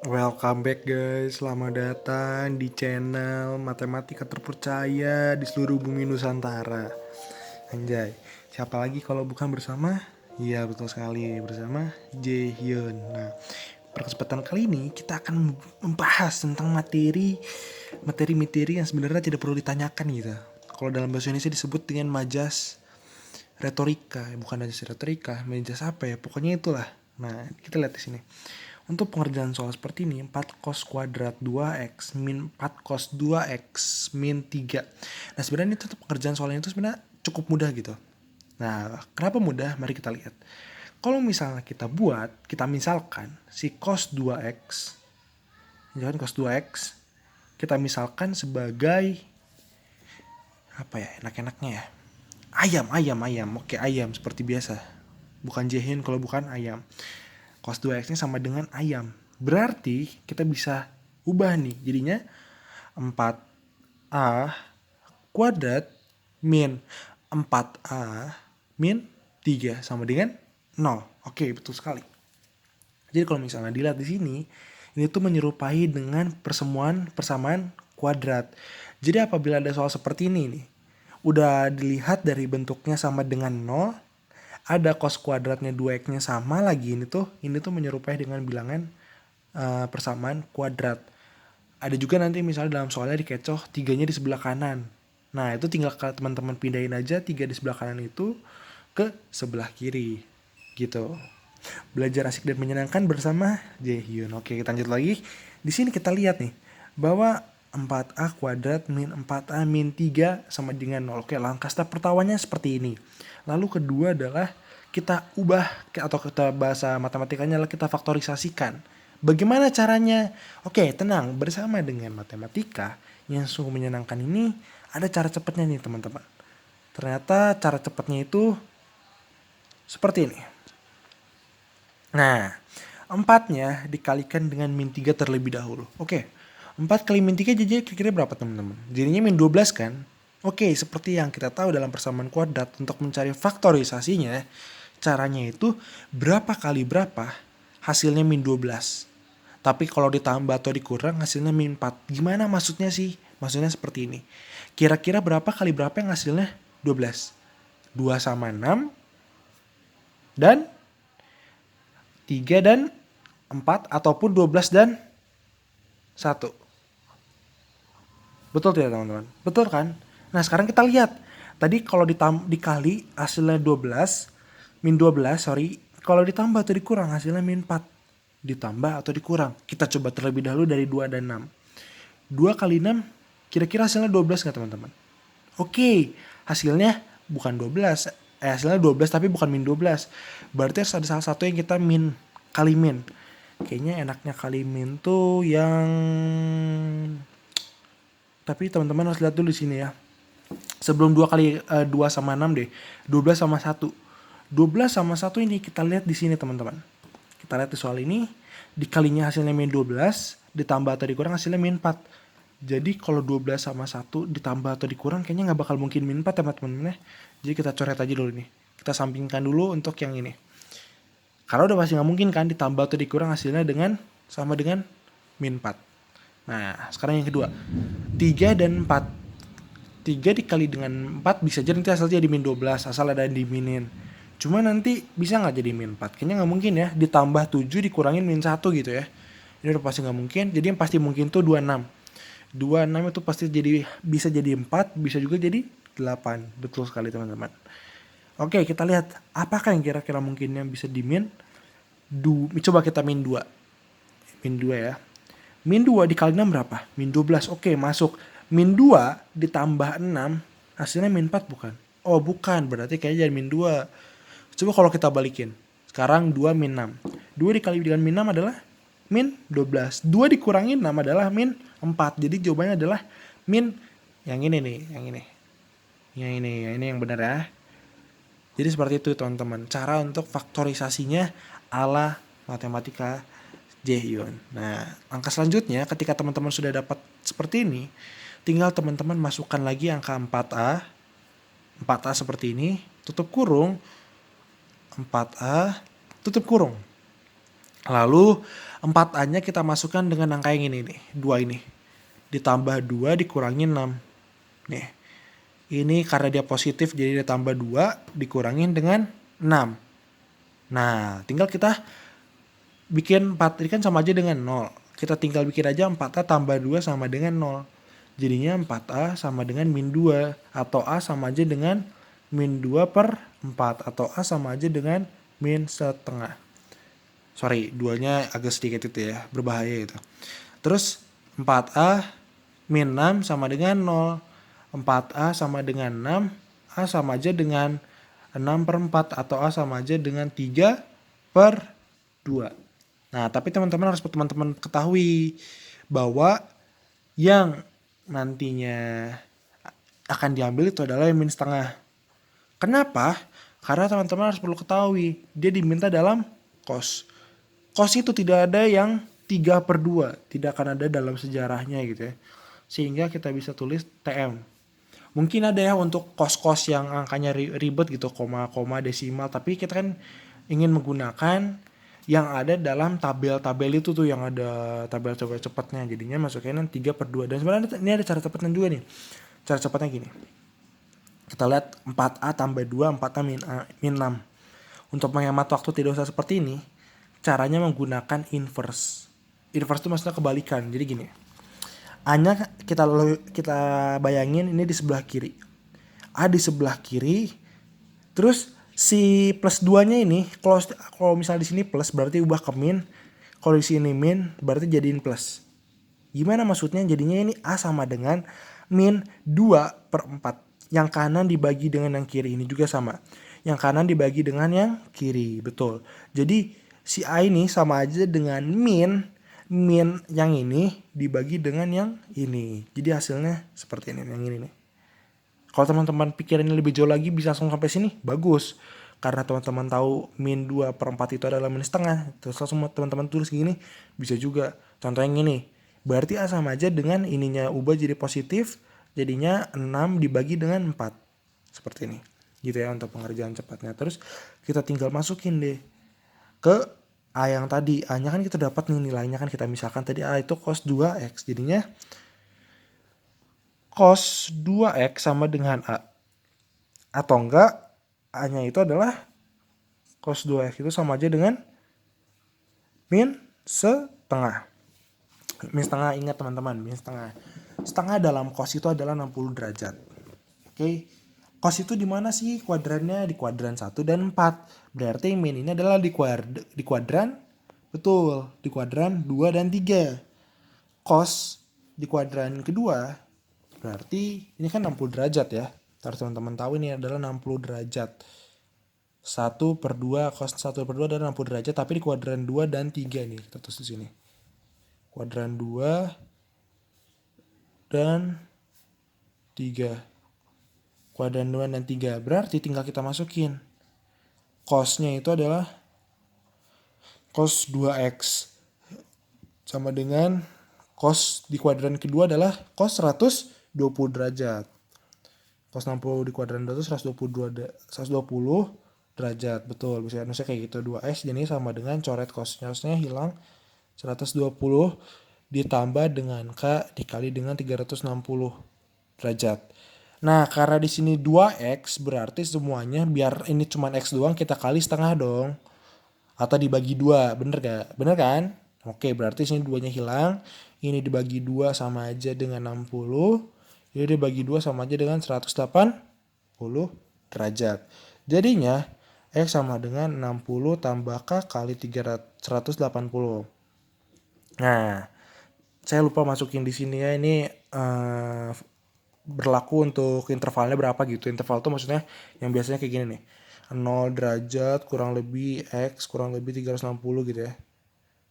Welcome back guys, selamat datang di channel Matematika Terpercaya di seluruh bumi Nusantara. Anjay, siapa lagi kalau bukan bersama? Iya betul sekali, bersama Jaehyun. Nah, pada kesempatan kali ini kita akan membahas tentang materi-materi yang sebenarnya tidak perlu ditanyakan gitu. Kalau dalam bahasa Indonesia disebut dengan majas retorika, bukan majas retorika, majas apa ya, pokoknya itulah. Nah, kita lihat di sini. Untuk pengerjaan soal seperti ini, 4 cos kuadrat 2x min 4 cos 2x min 3. Nah sebenarnya itu pengerjaan soalnya itu sebenarnya cukup mudah gitu. Nah kenapa mudah? Mari kita lihat. Kalau misalnya kita misalkan si cos 2x, misalkan cos 2x, kita misalkan sebagai, apa ya enak-enaknya ya? Ayam. Oke ayam seperti biasa. Bukan Jaehyun kalau bukan ayam. Cos 2x-nya sama dengan ayam. Berarti kita bisa ubah nih. Jadinya 4A kuadrat min 4A min 3 sama dengan 0. Oke, betul sekali. Jadi kalau misalnya dilihat di sini, ini tuh menyerupai dengan persamaan kuadrat. Jadi apabila ada soal seperti ini nih, udah dilihat dari bentuknya sama dengan 0, ada cos kuadratnya 2x-nya sama lagi, ini tuh menyerupai dengan bilangan persamaan kuadrat. Ada juga nanti misalnya dalam soalnya dikecoh 3-nya di sebelah kanan. Nah itu tinggal teman-teman pindahin aja 3 di sebelah kanan itu ke sebelah kiri gitu. Belajar asik dan menyenangkan bersama Jaehyun. Oke, kita lanjut lagi. Di sini kita lihat nih bahwa 4A kuadrat min 4A min 3 sama dengan 0. Oke, langkah step pertamanya seperti ini. Lalu kedua adalah kita ubah, atau kita bahasa matematikanya adalah kita faktorisasikan. Bagaimana caranya? Oke, tenang. Bersama dengan matematika yang sungguh menyenangkan ini, ada cara cepatnya nih teman-teman. Ternyata cara cepatnya itu seperti ini. Nah, 4-nya dikalikan dengan min 3 terlebih dahulu. Oke, 4 kali min 3 jadinya kira-kira berapa teman-teman? Jadinya min 12 kan? Oke, seperti yang kita tahu dalam persamaan kuadrat, untuk mencari faktorisasinya, caranya itu berapa kali berapa, hasilnya min 12. Tapi kalau ditambah atau dikurang hasilnya min 4. Gimana maksudnya sih? Maksudnya seperti ini. Kira-kira berapa kali berapa yang hasilnya 12? 2 sama 6 dan 3 dan 4 ataupun 12 dan 1. Betul tidak teman-teman? Betul kan? Nah sekarang kita lihat. Tadi kalau dikali hasilnya 12, min 12 sorry. Kalau ditambah atau dikurang hasilnya min 4. Ditambah atau dikurang. Kita coba terlebih dahulu dari 2 dan 6. 2 kali 6 kira-kira hasilnya 12 gak teman-teman? Oke, hasilnya bukan 12. Hasilnya 12 tapi bukan min 12. Berarti harus ada salah satu yang kita kali min. Kayaknya enaknya kali min tuh yang, tapi teman-teman harus lihat dulu di sini ya. Sebelum 2 kali 2 sama 6 deh. 12 sama 1. 12 sama 1 ini kita lihat di sini teman-teman. Kita lihat di soal ini, dikalinya hasilnya min 12, ditambah atau dikurang hasilnya min 4. Jadi kalau 12 sama 1 ditambah atau dikurang kayaknya nggak bakal mungkin min 4 ya teman-teman ya. Jadi kita coret aja dulu nih. Kita sampingkan dulu untuk yang ini. Karena udah pasti nggak mungkin kan ditambah atau dikurang hasilnya sama dengan min 4. Nah sekarang yang kedua. 3 dan 4. 3 dikali dengan 4 bisa jadi nanti hasilnya jadi min 12 asal ada yang diminin. Cuma nanti bisa nggak jadi min 4? Kayaknya nggak mungkin ya. Ditambah 7 dikurangin min 1 gitu ya. Ini udah pasti nggak mungkin. Jadi yang pasti mungkin tuh 26. 26 itu pasti bisa jadi 4, bisa juga jadi 8. Betul sekali teman-teman. Oke, kita lihat apakah yang kira-kira mungkinnya bisa dimin. Coba kita min 2. Min 2 ya. Min 2 dikali 6 berapa? Min 12. Oke, masuk. Min 2 ditambah 6 hasilnya min 4 bukan? Oh, bukan. Berarti kayaknya jadi min 2. Coba kalau kita balikin. Sekarang 2 min 6. 2 dikali dengan min 6 adalah min 12. 2 dikurangi 6 adalah min 4. Jadi jawabannya adalah min yang ini nih, yang ini yang benar ya. Jadi seperti itu teman-teman. Cara untuk faktorisasinya ala matematika Jaehyun. Nah, angka selanjutnya ketika teman-teman sudah dapat seperti ini, tinggal teman-teman masukkan lagi angka 4A. 4A seperti ini, tutup kurung. 4A, tutup kurung. Lalu 4A-nya kita masukkan dengan angka yang ini nih, 2 ini. Ditambah 2 dikurangi 6. Nih, ini karena dia positif jadi ditambah 2 dikurangin dengan 6. Nah, tinggal kita bikin 4, ini kan sama aja dengan 0. Kita tinggal bikin aja 4A tambah 2 sama dengan 0. Jadinya 4A sama dengan min 2. Atau A sama aja dengan min 2 per 4. Atau A sama aja dengan min setengah. Sorry, 2-nya agak sedikit itu ya, berbahaya itu. Terus 4A min 6 sama dengan 0. 4A sama dengan 6, A sama aja dengan 6 per 4. Atau A sama aja dengan 3 per 2. Nah, tapi teman-teman harus teman-teman ketahui bahwa yang nantinya akan diambil itu adalah yang min setengah. Kenapa? Karena teman-teman harus perlu ketahui, dia diminta dalam kos. Kos itu tidak ada yang 3 per 2. Tidak akan ada dalam sejarahnya gitu ya. Sehingga kita bisa tulis TM. Mungkin ada ya untuk kos-kos yang angkanya ribet gitu, koma-koma, desimal. Tapi kita kan ingin menggunakan yang ada dalam tabel-tabel itu tuh, yang ada tabel-tabel cepatnya. Jadinya masukin 3 per 2. Dan sebenarnya ini ada cara cepatnya juga nih. Cara cepatnya gini. Kita lihat 4A tambah 2, 4A min 6. Untuk menghemat waktu tidak usah seperti ini, caranya menggunakan inverse. Inverse itu maksudnya kebalikan. Jadi gini. A-nya kita bayangin ini di sebelah kiri. A di sebelah kiri. Terus si plus 2-nya ini, kalau misalnya di sini plus berarti ubah ke min. Kalau di sini min berarti jadiin plus. Gimana maksudnya? Jadinya ini A sama dengan min 2 per 4. Yang kanan dibagi dengan yang kiri, ini juga sama. Yang kanan dibagi dengan yang kiri, betul. Jadi si A ini sama aja dengan min yang ini dibagi dengan yang ini. Jadi hasilnya seperti ini, yang ini nih. Kalau teman-teman pikirannya lebih jauh lagi bisa langsung sampai sini, bagus. Karena teman-teman tahu min 2 per 4 itu adalah min setengah. Terus langsung teman-teman tulis gini, bisa juga. Contoh yang ini, berarti A sama aja dengan ininya ubah jadi positif, jadinya 6 dibagi dengan 4. Seperti ini. Gitu ya untuk pengerjaan cepatnya. Terus kita tinggal masukin deh ke A yang tadi. A-nya kan kita dapat nih nilainya, kan kita misalkan tadi A itu cos 2X. Jadinya cos 2X sama dengan A. Atau enggak, A-nya itu adalah cos 2X itu sama aja dengan min setengah. Min setengah, ingat teman-teman, min setengah. Setengah dalam cos itu adalah 60 derajat. Oke. Cos itu di mana sih kuadrannya? Di kuadran 1 dan 4. Berarti min ini adalah di kuadran, betul, di kuadran 2 dan 3. Cos di kuadran kedua, berarti ini kan 60 derajat ya. Harus teman-teman tahu ini adalah 60 derajat. 1 per 2, cos 1 per 2 adalah 60 derajat. Tapi di kuadran 2 dan 3 nih, kita tulis di sini. Kuadran 2 dan 3. Kuadran 2 dan 3. Berarti tinggal kita masukin. Cosnya itu adalah cos 2X. Sama dengan cos di kuadran kedua adalah cos 120 derajat. Cos 60 di kuadran 2 itu 120 derajat. Betul, bisa kayak gitu. 2X jadi sama dengan coret cosnya hilang. 120 ditambah dengan K dikali dengan 360 derajat. Nah, karena di sini 2X berarti semuanya biar ini cuma X doang kita kali setengah dong. Atau dibagi 2, bener gak? Bener kan? Oke, berarti sini 2-nya hilang. Ini dibagi 2 sama aja dengan 60. Ini dibagi 2 sama aja dengan 180 derajat. Jadinya X sama dengan 60 tambah K kali 180. Nah, saya lupa masukin di sini ya, ini berlaku untuk intervalnya berapa gitu. Interval itu maksudnya yang biasanya kayak gini nih. 0 derajat kurang lebih X kurang lebih 360 gitu ya.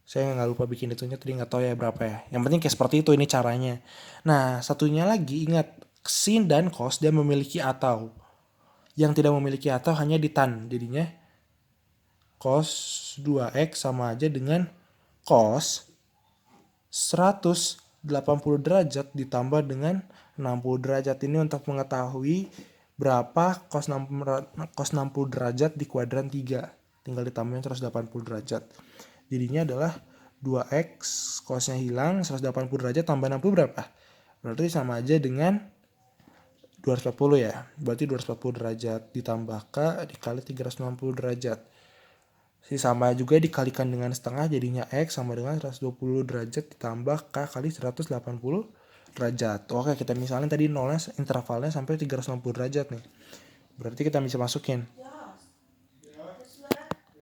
Saya nggak lupa bikin itunya tadi, nggak tahu ya berapa ya. Yang penting kayak seperti itu ini caranya. Nah, satunya lagi ingat, sin dan cos dia memiliki atau. Yang tidak memiliki atau hanya di tan. Jadinya cos 2X sama aja dengan cos 180 derajat ditambah dengan 60 derajat. Ini untuk mengetahui berapa cos 60 derajat di kuadran 3. Tinggal ditambahin 180 derajat. Jadinya adalah 2x cosnya hilang, 180 derajat tambah 60 berapa? Berarti sama aja dengan 240 ya. Berarti 240 derajat ditambah K dikali 360 derajat. Sama juga dikalikan dengan setengah jadinya X sama dengan 120 derajat ditambah K kali 180 derajat. Oke, kita misalnya tadi nolnya intervalnya sampai 360 derajat nih. Berarti kita bisa masukin